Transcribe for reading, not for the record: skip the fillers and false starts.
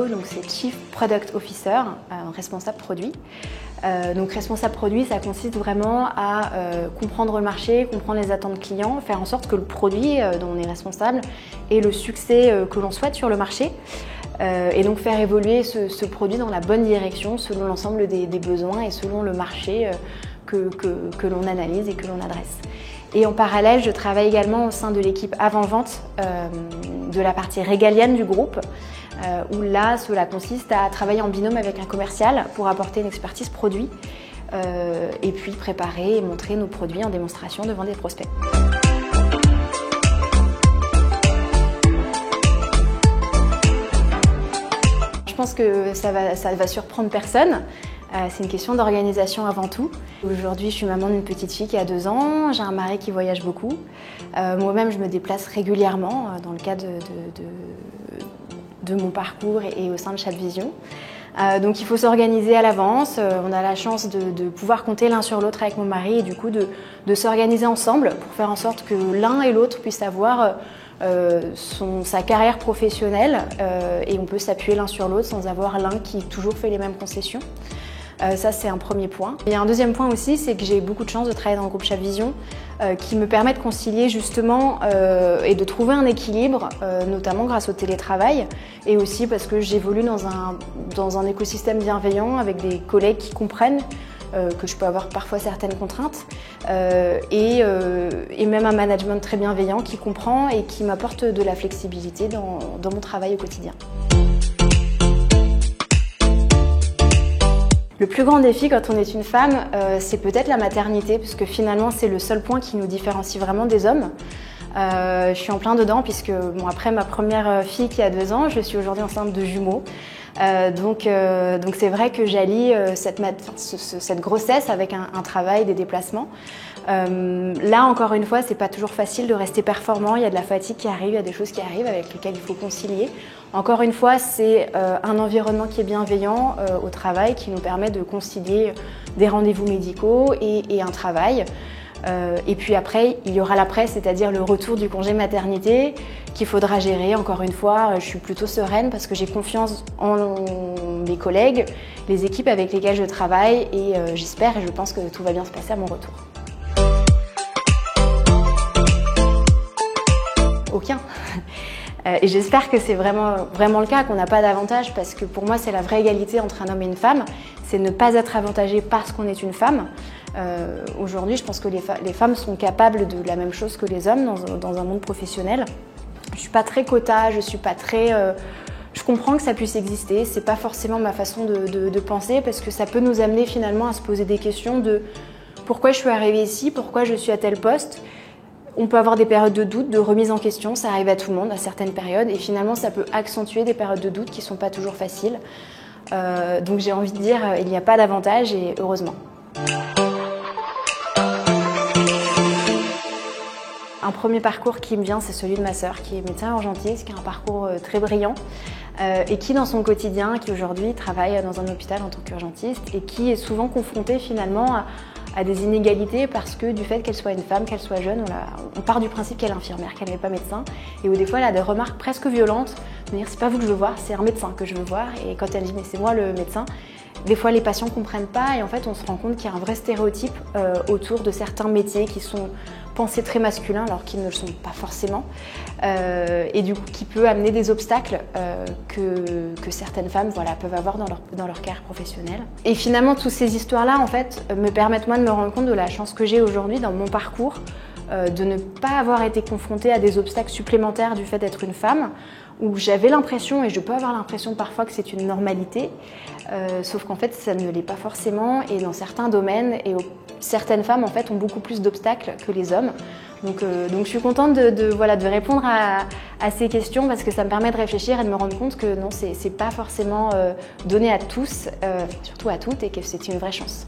rôle, donc c'est Chief Product Officer, responsable produit. Donc responsable produit, ça consiste vraiment à comprendre le marché, comprendre les attentes clients, faire en sorte que le produit dont on est responsable ait le succès que l'on souhaite sur le marché. Et donc faire évoluer ce produit dans la bonne direction selon l'ensemble des besoins et selon le marché que l'on analyse et que l'on adresse. Et en parallèle, je travaille également au sein de l'équipe avant-vente de la partie régalienne du groupe, où là, cela consiste à travailler en binôme avec un commercial pour apporter une expertise produit et puis préparer et montrer nos produits en démonstration devant des prospects. Je pense que ça va surprendre personne. C'est une question d'organisation avant tout. Aujourd'hui, je suis maman d'une petite fille qui a 2 ans, j'ai un mari qui voyage beaucoup. Moi-même, je me déplace régulièrement dans le cadre de mon parcours et au sein de Chatvision. Donc il faut s'organiser à l'avance. On a la chance de pouvoir compter l'un sur l'autre avec mon mari et du coup de s'organiser ensemble pour faire en sorte que l'un et l'autre puissent avoir sa carrière professionnelle et on peut s'appuyer l'un sur l'autre sans avoir l'un qui toujours fait les mêmes concessions. Ça, c'est un premier point. Il y a un deuxième point aussi, c'est que j'ai beaucoup de chance de travailler dans le groupe Chatvision qui me permet de concilier justement et de trouver un équilibre, notamment grâce au télétravail et aussi parce que j'évolue dans un écosystème bienveillant avec des collègues qui comprennent que je peux avoir parfois certaines contraintes et même un management très bienveillant qui comprend et qui m'apporte de la flexibilité dans mon travail au quotidien. Le plus grand défi quand on est une femme, c'est peut-être la maternité, puisque finalement c'est le seul point qui nous différencie vraiment des hommes. Je suis en plein dedans, puisque après ma première fille qui a 2 ans, je suis aujourd'hui enceinte de jumeaux. Donc c'est vrai que j'allie cette grossesse avec un travail, des déplacements. Là, encore une fois, c'est pas toujours facile de rester performant. Il y a de la fatigue qui arrive, il y a des choses qui arrivent avec lesquelles il faut concilier. Encore une fois, c'est un environnement qui est bienveillant au travail, qui nous permet de concilier des rendez-vous médicaux et un travail. Et puis après, il y aura l'après, c'est-à-dire le retour du congé maternité qu'il faudra gérer. Encore une fois, je suis plutôt sereine parce que j'ai confiance en mes collègues, les équipes avec lesquelles je travaille et j'espère et je pense que tout va bien se passer à mon retour. Aucun. Et j'espère que c'est vraiment le cas, qu'on n'a pas d'avantage parce que pour moi, c'est la vraie égalité entre un homme et une femme. C'est ne pas être avantagé parce qu'on est une femme. Aujourd'hui, je pense que les femmes sont capables de la même chose que les hommes dans un monde professionnel. Je ne suis pas très quota, je suis pas très... je comprends que ça puisse exister, c'est pas forcément ma façon de penser parce que ça peut nous amener finalement à se poser des questions de pourquoi je suis arrivée ici, pourquoi je suis à tel poste. On peut avoir des périodes de doute, de remise en question, ça arrive à tout le monde à certaines périodes et finalement ça peut accentuer des périodes de doute qui ne sont pas toujours faciles. Donc j'ai envie de dire, il n'y a pas d'avantage et heureusement. Un premier parcours qui me vient, c'est celui de ma sœur, qui est médecin urgentiste, qui a un parcours très brillant et qui, dans son quotidien, qui aujourd'hui travaille dans un hôpital en tant qu'urgentiste et qui est souvent confrontée finalement à des inégalités parce que du fait qu'elle soit une femme, qu'elle soit jeune, on part du principe qu'elle est infirmière, qu'elle n'est pas médecin et où des fois elle a des remarques presque violentes de dire c'est pas vous que je veux voir, c'est un médecin que je veux voir et quand elle dit mais c'est moi le médecin, des fois les patients ne comprennent pas et en fait on se rend compte qu'il y a un vrai stéréotype autour de certains métiers qui sont pensés très masculins alors qu'ils ne le sont pas forcément et du coup qui peut amener des obstacles que certaines femmes peuvent avoir dans leur carrière professionnelle. Et finalement toutes ces histoires-là en fait me permettent moi de me rendre compte de la chance que j'ai aujourd'hui dans mon parcours de ne pas avoir été confrontée à des obstacles supplémentaires du fait d'être une femme où j'avais l'impression, et je peux avoir l'impression parfois que c'est une normalité, sauf qu'en fait ça ne l'est pas forcément et dans certains domaines certaines femmes en fait ont beaucoup plus d'obstacles que les hommes. Donc je suis contente de répondre à ces questions parce que ça me permet de réfléchir et de me rendre compte que non, c'est pas forcément donné à tous, surtout à toutes et que c'est une vraie chance.